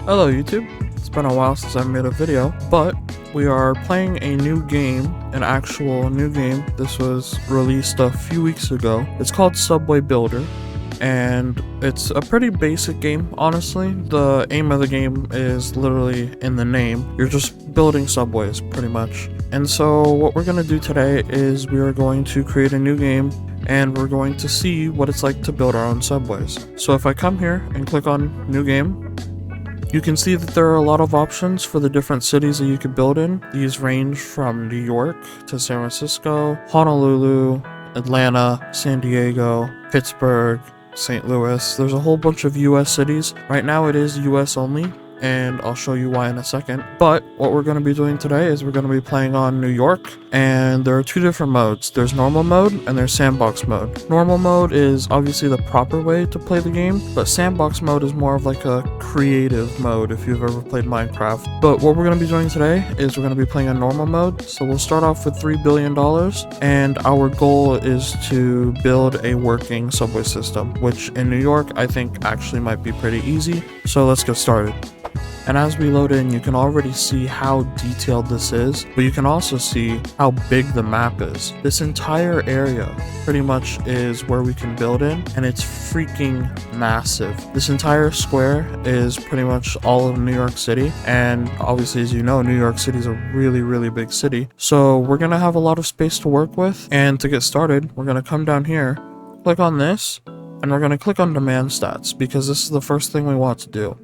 Hello YouTube, it's been a while since I made a video, but we are playing a new game, an actual new game. This was released a few weeks ago. It's called Subway Builder, and it's a pretty basic game, honestly. The aim of the game is literally in the name. You're just building subways, pretty much. And so what we're going to do today is we are going to create a new game, and we're going to see what it's like to build our own subways. So if I come here and click on New Game, you can see that there are a lot of options for the different cities that you could build in. These range from New York to San Francisco, Honolulu, Atlanta, San Diego, Pittsburgh, St. Louis. There's a whole bunch of US cities. Right now it is US only, and I'll show you why in a second. But what we're going to be doing today is we're going to be playing on New York, and there are two different modes. There's normal mode and there's sandbox mode. Normal mode is obviously the proper way to play the game, but sandbox mode is more of like a creative mode if you've ever played Minecraft. But what we're going to be doing today is we're going to be playing a normal mode. So we'll start off with $3 billion, and our goal is to build a working subway system, which in New York I think actually might be pretty easy. So let's get started. And as we load in, you can already see how detailed this is, but you can also see how big the map is. This entire area pretty much is where we can build in, and it's freaking massive. This entire square is pretty much all of New York City, and obviously, as you know, New York City is a really big city. So we're gonna have a lot of space to work with, and to get started, we're gonna come down here, click on this, and we're gonna click on demand stats, because this is the first thing we want to do.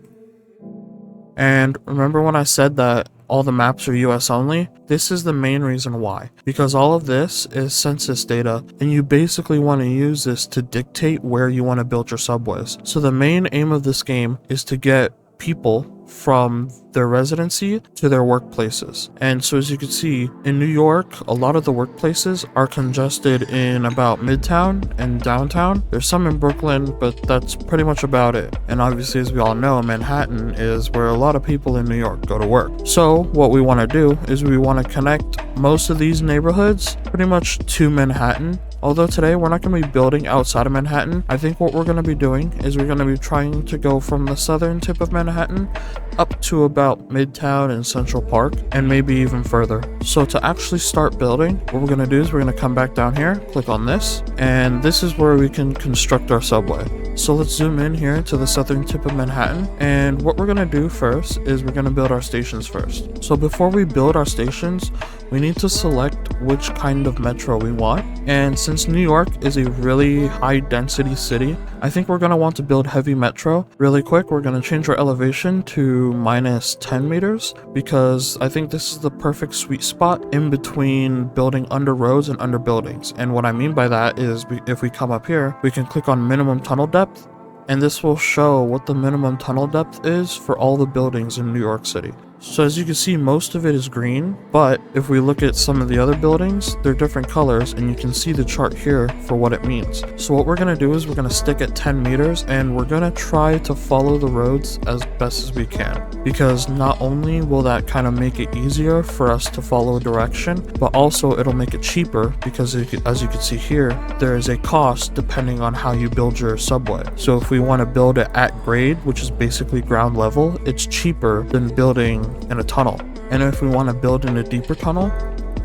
And remember when I said that all the maps are US only? This is the main reason why. Because all of this is census data, and you basically want to use this to dictate where you want to build your subways. So the main aim of this game is to get people from their residency to their workplaces. And so as you can see, in New York, a lot of the workplaces are congested in about Midtown and downtown. There's some in Brooklyn, but that's pretty much about it. And obviously, as we all know, Manhattan is where a lot of people in New York go to work. So what we want to do is we want to connect most of these neighborhoods pretty much to Manhattan. Although today we're not going to be building outside of Manhattan, I think what we're going to be doing is we're going to be trying to go from the southern tip of Manhattan up to about Midtown and Central Park, and maybe even further. So to actually start building, what we're going to do is we're going to come back down here, click on this, and this is where we can construct our subway. So let's zoom in here to the southern tip of Manhattan, and what we're going to do first is we're going to build our stations first. So before we build our stations, we need to select which kind of metro we want, and since New York is a really high density city, I think we're going to want to build heavy metro. Really quick, we're going to change our elevation to minus 10 meters, because I think this is the perfect sweet spot in between building under roads and under buildings. And what I mean by that is if we come up here, we can click on minimum tunnel depth, and this will show what the minimum tunnel depth is for all the buildings in New York City. So as you can see, most of it is green, but if we look at some of the other buildings, they're different colors, and you can see the chart here for what it means. So what we're going to do is we're going to stick at 10 meters, and we're going to try to follow the roads as best as we can, because not only will that kind of make it easier for us to follow a direction, but also it'll make it cheaper, because as you can see here, there is a cost depending on how you build your subway. So if we want to build it at grade, which is basically ground level, it's cheaper than building in a tunnel. And if we want to build in a deeper tunnel,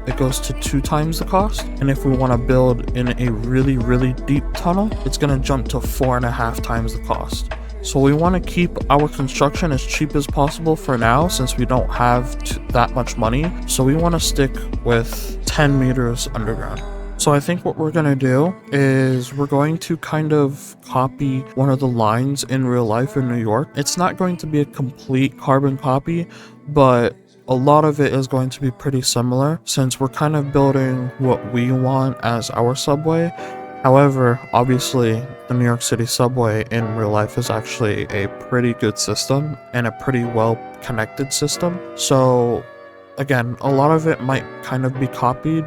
it goes to 2 times the cost. And if we want to build in a really deep tunnel, it's going to jump to 4.5 times the cost. So we want to keep our construction as cheap as possible for now, since we don't have that much money. So we want to stick with 10 meters underground. So I think what we're going to do is we're going to kind of copy one of the lines in real life in New York. It's not going to be a complete carbon copy, but a lot of it is going to be pretty similar, since we're kind of building what we want as our subway. However, obviously, the New York City subway in real life is actually a pretty good system and a pretty well connected system. So again, a lot of it might kind of be copied,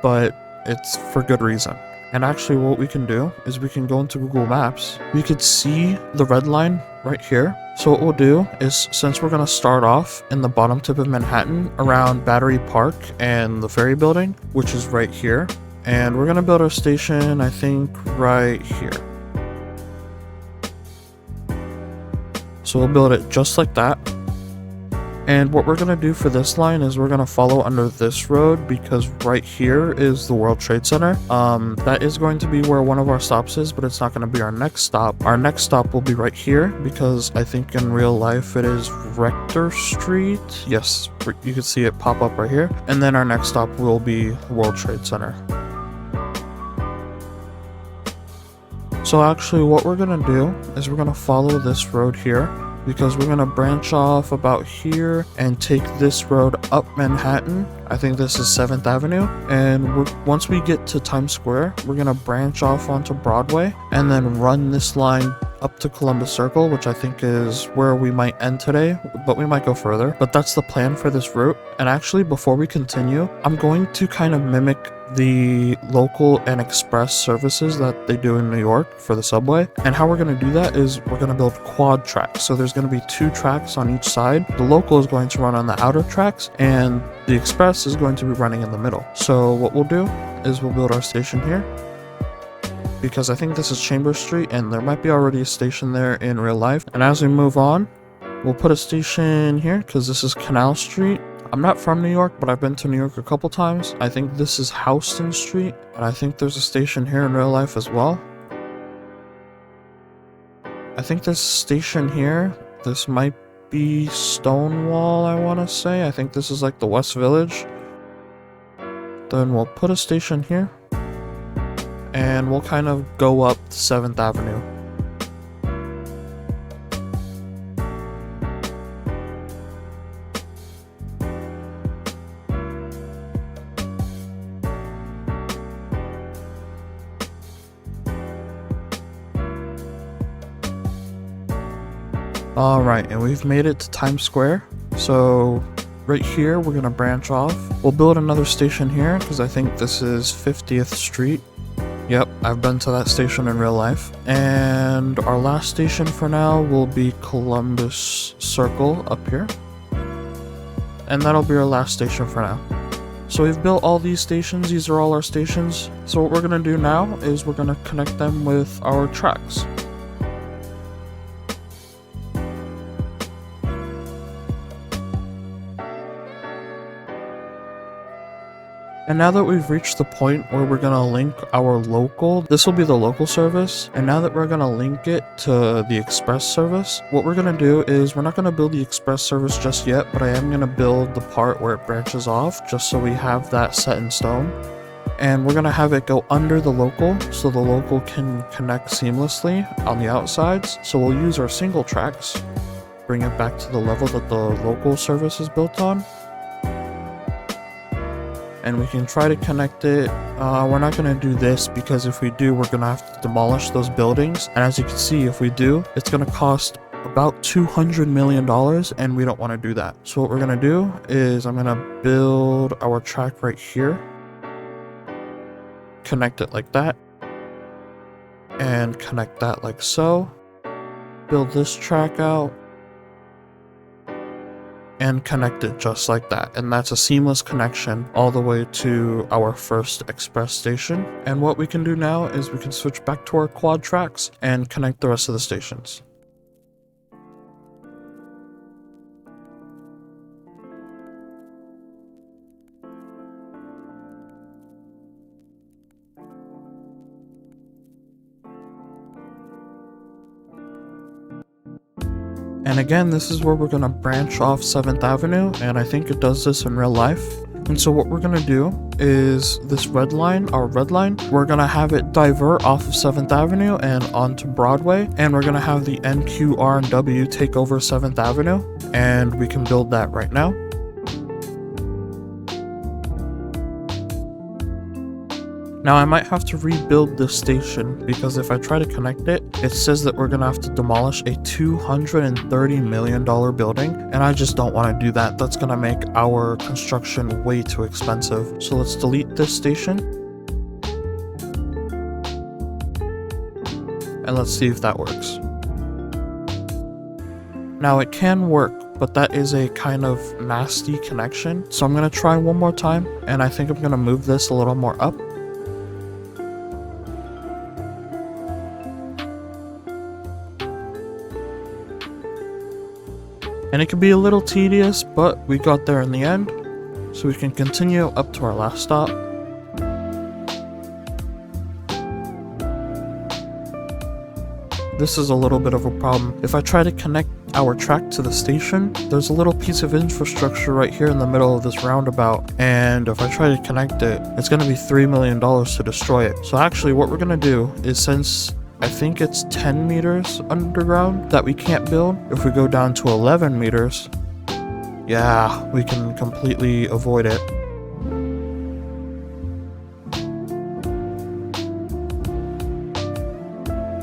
but it's for good reason. And actually what we can do is we can go into Google Maps. We could see the red line right here. So what we'll do is, since we're going to start off in the bottom tip of Manhattan around Battery Park and the ferry building, which is right here, and we're going to build our station, I think, right here. So we'll build it just like that. And what we're gonna do for this line is we're gonna follow under this road, because right here is the World Trade Center. That is going to be where one of our stops is, but it's not gonna be our next stop. Our next stop will be right here, because I think in real life it is Rector Street. Yes, you can see it pop up right here. And then our next stop will be World Trade Center. So actually what we're gonna do is we're gonna follow this road here, because we're gonna branch off about here and take this road up Manhattan. I think this is 7th Avenue. And once we get to Times Square, we're gonna branch off onto Broadway and then run this line up to Columbus Circle, which I think is where we might end today, but we might go further. But that's the plan for this route. And actually, before we continue, I'm going to kind of mimic the local and express services that they do in New York for the subway. And how we're going to do that is we're going to build quad tracks. So there's going to be 2 tracks on each side. The local is going to run on the outer tracks, and the express is going to be running in the middle. So what we'll do is we'll build our station here, because I think this is Chambers Street and there might be already a station there in real life. And as we move on, we'll put a station here because this is Canal Street. I'm not from New York, but I've been to New York a couple times. I think this is Houston Street, and I think there's a station here in real life as well. I think this station here, this might be Stonewall, I want to say. I think this is like the West Village. Then we'll put a station here, and we'll kind of go up 7th Avenue. Alright, and we've made it to Times Square. So right here, we're gonna branch off. We'll build another station here, because I think this is 50th Street. Yep, I've been to that station in real life. And our last station for now will be Columbus Circle up here. And that'll be our last station for now. So we've built all these stations. These are all our stations. So what we're gonna do now is we're gonna connect them with our tracks. And now that we've reached the point where we're gonna link our local, this will be the local service. And now that we're gonna link it to the express service, what we're gonna do is we're not gonna build the express service just yet, but I am gonna build the part where it branches off, just so we have that set in stone. And we're gonna have it go under the local, so the local can connect seamlessly on the outsides. So we'll use our single tracks, bring it back to the level that the local service is built on. And we can try to connect it. We're not going to do this, because if we do, we're going to have to demolish those buildings. And as you can see, if we do, it's going to cost about $200 million, and we don't want to do that. So what we're going to do is I'm going to build our track right here, connect it like that, and connect that like so. Build this track out, and connect it just like that. And that's a seamless connection all the way to our first express station. And what we can do now is we can switch back to our quad tracks and connect the rest of the stations. And again, this is where we're going to branch off 7th Avenue, and I think it does this in real life. And so what we're going to do is this red line, our red line, we're going to have it divert off of 7th Avenue and onto Broadway, and we're going to have the N, Q, R, and W take over 7th Avenue, and we can build that right now. Now I might have to rebuild this station, because if I try to connect it, it says that we're gonna have to demolish a $230 million building, and I just don't want to do that. That's gonna make our construction way too expensive. So let's delete this station. And let's see if that works. Now it can work, but that is a kind of nasty connection. So I'm gonna try one more time, and I think I'm gonna move this a little more up. And it can be a little tedious, but we got there in the end. So we can continue up to our last stop. This is a little bit of a problem. If I try to connect our track to the station, there's a little piece of infrastructure right here in the middle of this roundabout, and if I try to connect it, it's going to be $3 million to destroy it. So actually what we're going to do is, since I think it's 10 meters underground that we can't build, if we go down to 11 meters, yeah, we can completely avoid it.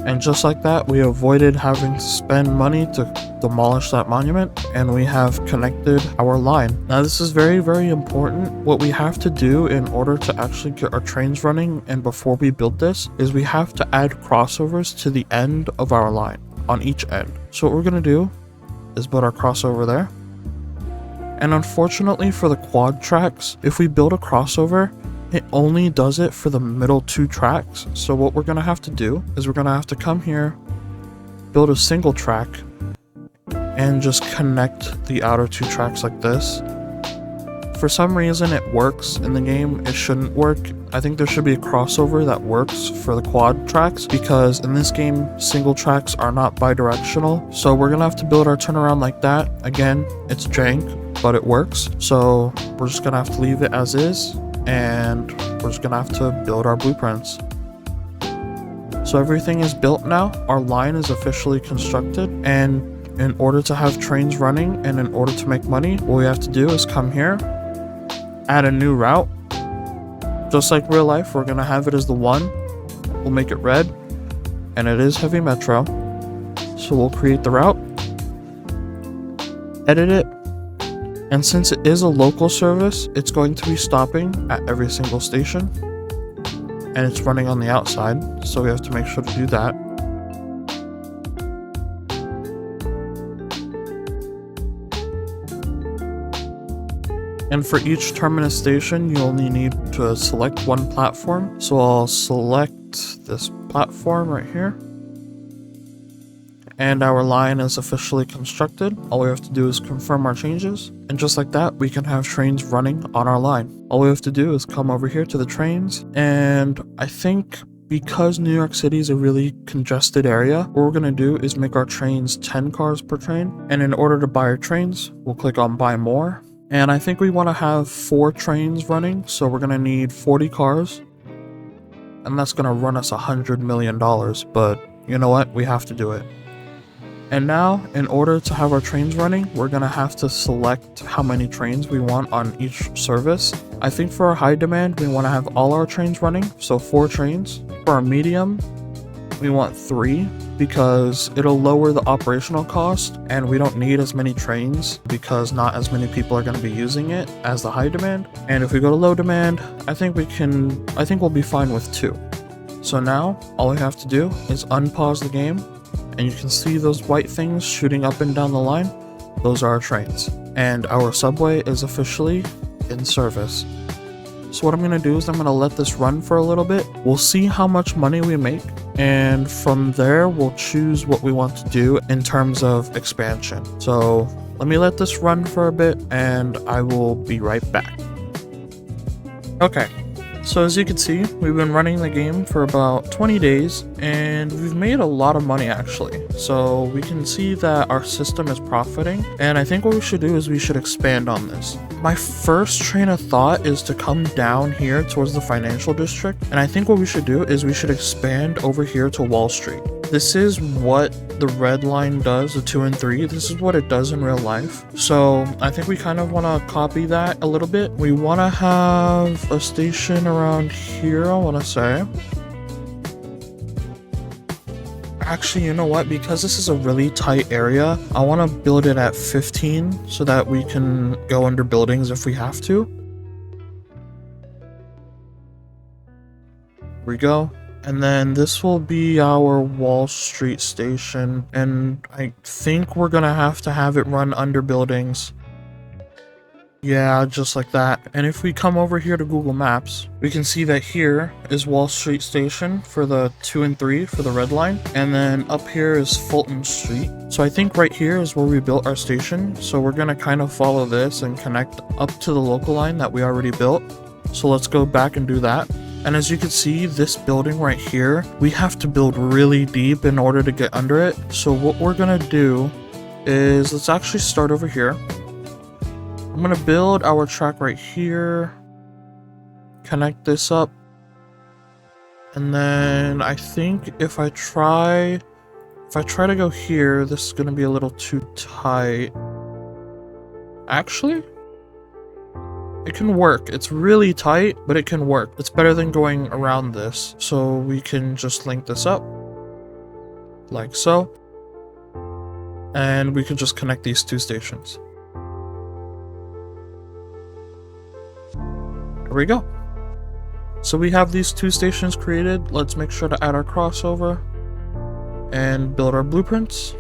And just like that, we avoided having to spend money to demolish that monument, and we have connected our line. Now this is very, very important. What we have to do in order to actually get our trains running, and before we build this, is we have to add crossovers to the end of our line, on each end. So what we're going to do is build our crossover there. And unfortunately for the quad tracks, if we build a crossover, it only does it for the middle 2 tracks. So what we're gonna have to do is we're gonna have to come here, build a single track, and just connect the outer 2 tracks like this. For some reason it works in the game. It shouldn't work. I think there should be a crossover that works for the quad tracks, because in this game single tracks are not bi-directional. So we're gonna have to build our turnaround like that. Again, it's jank, but it works. So we're just gonna have to leave it as is, and we're just gonna have to build our blueprints. So everything is built now, our line is officially constructed, and in order to have trains running and in order to make money, what we have to do is come here, add a new route. Just like real life, we're gonna have it as the 1, we'll make it red, and it is heavy metro. So we'll create the route, edit it, and since it is a local service, it's going to be stopping at every single station, and it's running on the outside, so we have to make sure to do that. And for each terminus station, you only need to select one platform. So I'll select this platform right here. And our line is officially constructed. All we have to do is confirm our changes. And just like that, we can have trains running on our line. All we have to do is come over here to the trains. And I think because New York City is a really congested area, what we're gonna do is make our trains 10 cars per train. And in order to buy our trains, we'll click on buy more. And I think we wanna have 4 trains running. So we're gonna need 40 cars. And that's gonna run us $100 million. But you know what? We have to do it. And now, in order to have our trains running, we're gonna have to select how many trains we want on each service. I think for our high demand, we wanna have all our trains running, so 4 trains. For our medium, we want 3, because it'll lower the operational cost, and we don't need as many trains, because not as many people are gonna be using it as the high demand. And if we go to low demand, I think we'll be fine with 2. So now, all we have to do is unpause the game, and you can see those white things shooting up and down the line. Those are our trains. And our subway is officially in service. So what I'm going to do is I'm going to let this run for a little bit. We'll see how much money we make. And from there, we'll choose what we want to do in terms of expansion. So let me let this run for a bit, and I will be right back. Okay. So as you can see, we've been running the game for about 20 days, and we've made a lot of money actually. So we can see that our system is profiting, and I think what we should do is we should expand on this. My first train of thought is to come down here towards the financial district, and I think what we should do is we should expand over here to Wall Street. This is what the red line does, the 2 and 3. This is what it does in real life. So I think we kind of want to copy that a little bit. We want to have a station around here, I want to say. Actually, you know what? Because this is a really tight area, I want to build it at 15 so that we can go under buildings if we have to. Here we go. And then this will be our Wall Street station, and I think we're gonna have to have it run under buildings. Yeah, just like that. And if we come over here to Google Maps, we can see that here is Wall Street Station for the 2 and 3 for the red line. And then up here is Fulton Street. So I think right here is where we built our station. So we're going to kind of follow this and connect up to the local line that we already built. So let's go back and do that. And as you can see, this building right here, we have to build really deep in order to get under it. So what we're going to do is let's actually start over here. I'm gonna build our track right here, connect this up, and then I think if I try to go here, this is gonna be a little too tight. Actually, it can work. It's really tight, but it can work. It's better than going around this. So we can just link this up like so, and we can just connect these two stations. There we go. So we have these two stations created. Let's make sure to add our crossover and build our blueprints.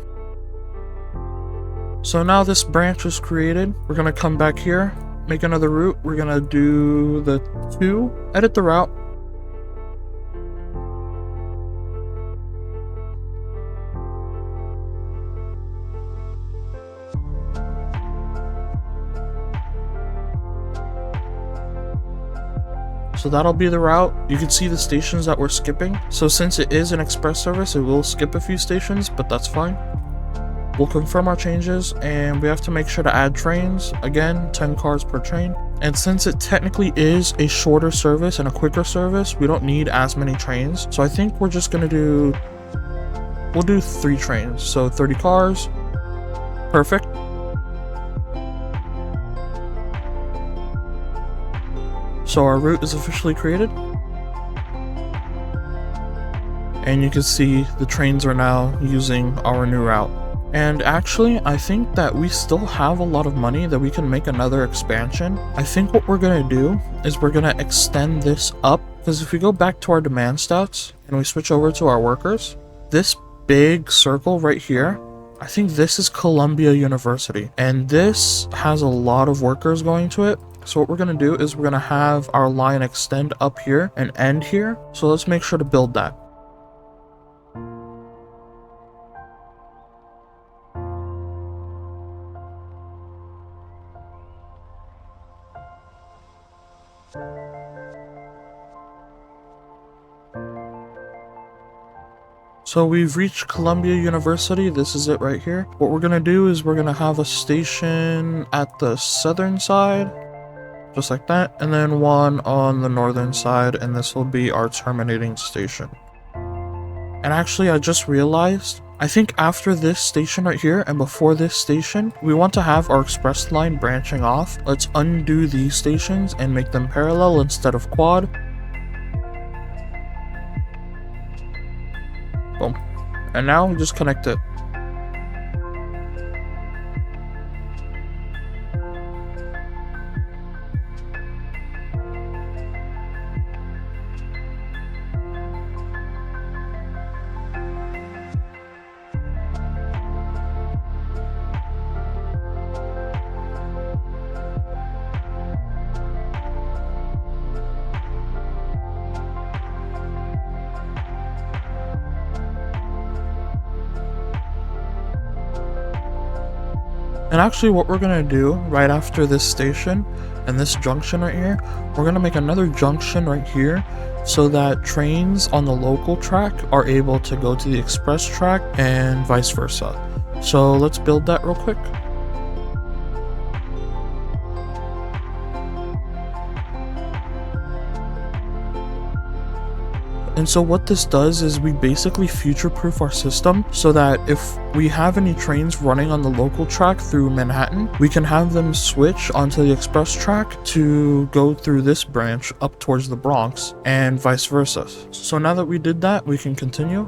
So now this branch is created. We're gonna come back here, make another route. We're gonna do the 2, edit the route. So that'll be the route. You can see the stations that we're skipping. So since it is an express service, it will skip a few stations, but that's fine. We'll confirm our changes, and we have to make sure to add trains. Again, 10 cars per train. And since it technically is a shorter service and a quicker service, we don't need as many trains. So I think we're just gonna we'll do 3 trains. So 30 cars, perfect. So our route is officially created. And you can see the trains are now using our new route. And actually, I think that we still have a lot of money that we can make another expansion. I think what we're gonna do is we're gonna extend this up, because if we go back to our demand stats and we switch over to our workers, this big circle right here, I think this is Columbia University, and this has a lot of workers going to it. So what we're going to do is we're going to have our line extend up here and end here. So let's make sure to build that. So we've reached Columbia University. This is it right here. What we're going to do is we're going to have a station at the southern side, just like that, and then one on the northern side, and this will be our terminating station. And actually, I just realized, I think after this station right here and before this station, we want to have our express line branching off. Let's undo these stations and make them parallel instead of quad. Boom. And now we just connect it. And actually what we're going to do right after this station and this junction right here, we're going to make another junction right here so that trains on the local track are able to go to the express track and vice versa. So let's build that real quick. And so what this does is we basically future-proof our system so that if we have any trains running on the local track through Manhattan, we can have them switch onto the express track to go through this branch up towards the Bronx and vice versa. So now that we did that, we can continue.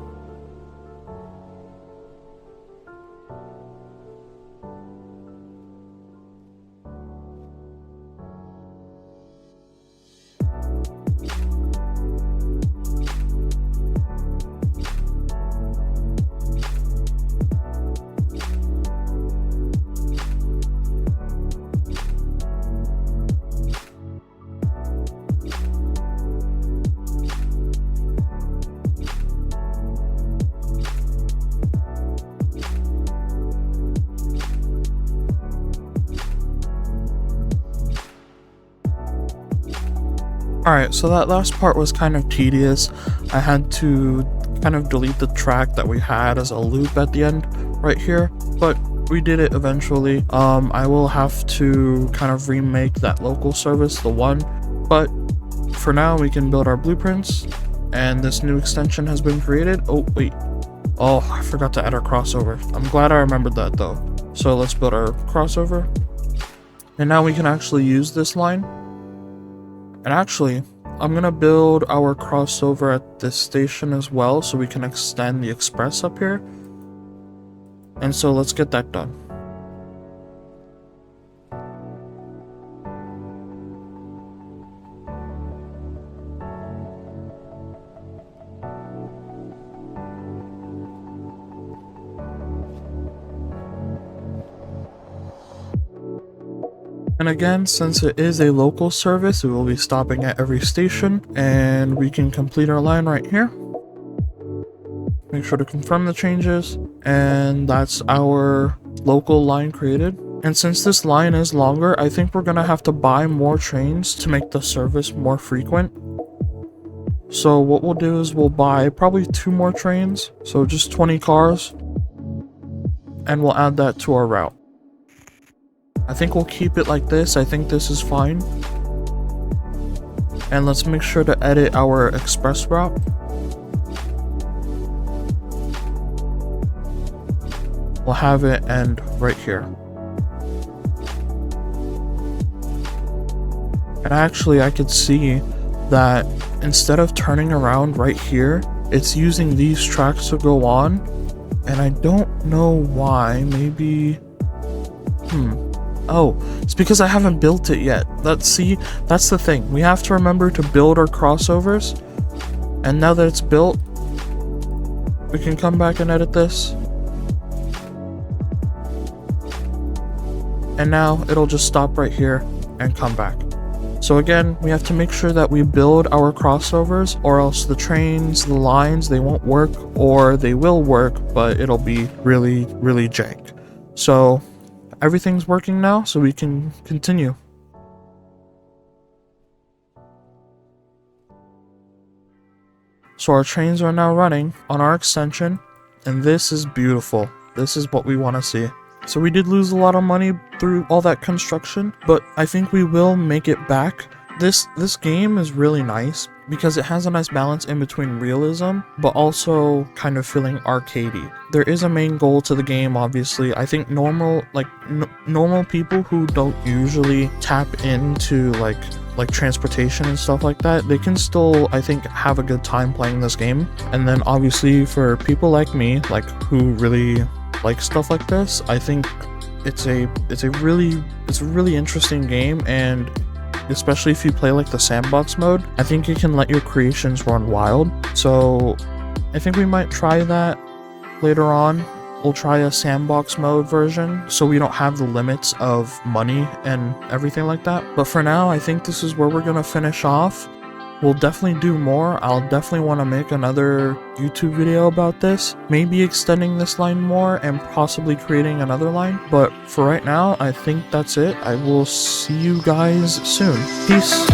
Alright, so that last part was kind of tedious. I had to kind of delete the track that we had as a loop at the end right here, but we did it eventually. I will have to kind of remake that local service, the one, but for now we can build our blueprints, and this new extension has been created. Oh wait, oh, I forgot to add our crossover. I'm glad I remembered that though. So let's build our crossover, and now we can actually use this line. And actually, I'm gonna build our crossover at this station as well, so we can extend the express up here. And so let's get that done. And again, since it is a local service, we will be stopping at every station, and we can complete our line right here. Make sure to confirm the changes, and that's our local line created. And since this line is longer, I think we're gonna have to buy more trains to make the service more frequent. So what we'll do is we'll buy probably 2 more trains, so just 20 cars, and we'll add that to our route. I think we'll keep it like this. I think this is fine. And let's make sure to edit our express route. We'll have it end right here. And actually I could see that instead of turning around right here, it's using these tracks to go on. And I don't know why. Maybe oh, it's because I haven't built it yet. That's the thing. We have to remember to build our crossovers. And now that it's built, we can come back and edit this. And now it'll just stop right here and come back. So again, we have to make sure that we build our crossovers, or else the trains, the lines, they won't work, or they will work, but it'll be really, really jank. So everything's working now, so we can continue. So our trains are now running on our extension, and this is beautiful. This is what we want to see. So we did lose a lot of money through all that construction, but I think we will make it back. This game is really nice because it has a nice balance in between realism, but also kind of feeling arcadey. There is a main goal to the game, obviously. I think normal people who don't usually tap into like transportation and stuff like that, they can still, I think, have a good time playing this game. And then obviously for people like me, like who really like stuff like this, I think it's a really interesting game, and especially if you play like the sandbox mode, I think you can let your creations run wild. So I think we might try that later on. We'll try a sandbox mode version so we don't have the limits of money and everything like that. But for now, I think this is where we're gonna finish off. We'll definitely do more. I'll definitely want to make another YouTube video about this, maybe extending this line more and possibly creating another line. But for right now, I think that's it. I will see you guys soon. Peace.